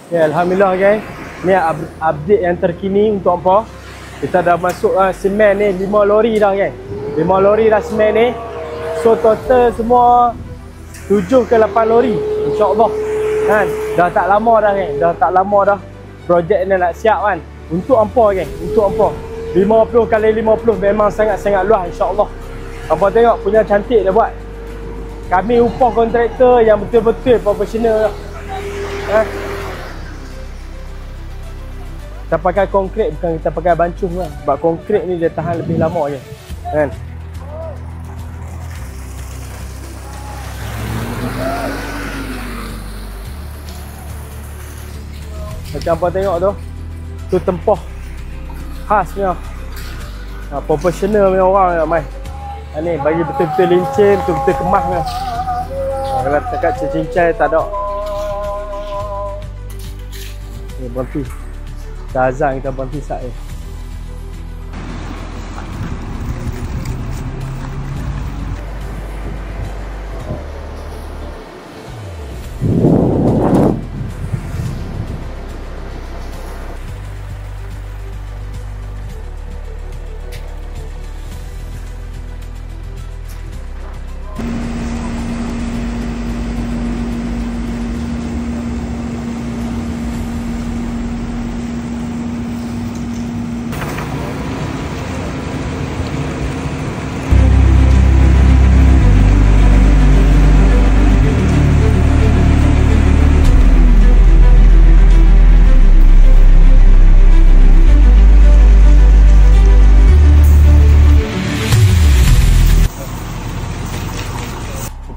Okay, Alhamdulillah guys. Ni update yang terkini untuk hampa. Kita dah masuk semen ni 5 lori dah guys. 5 lori dah semen ni. So total semua 7 ke 8 lori insya-Allah. Kan? Dah tak lama dah guys. Dah tak lama dah projek ni nak siap kan. Untuk hampa guys, untuk hampa. 50 kali 50 memang sangat-sangat luas insya-Allah. Hampa tengok punya cantik dah buat. Kami upah kontraktor yang betul-betul profesional. Ha? Kita pakai konkrit, bukan kita pakai bancuh lah. Sebab konkrit ni dia tahan lebih lama je. Kan? Macam apa tengok tu. Tu tempah khas punya. Profesional punya orang ni mai. Ni bagi betul-betul lincin, betul-betul kemas ni. Kalau dekat cincai tak ada. Ni berhenti. Dah azan kita berhenti sat ni.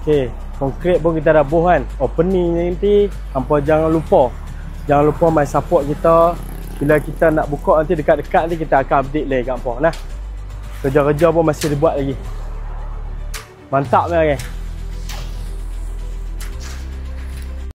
Okey, konkrit pun kita dah buh kan. Opening ni nanti hampa jangan lupa. Jangan lupa mai support kita. Bila kita nak buka nanti dekat-dekat nanti kita akan update lagi kat hampa nah. Kerja-kerja pun masih dibuat lagi. Mantap lah guys.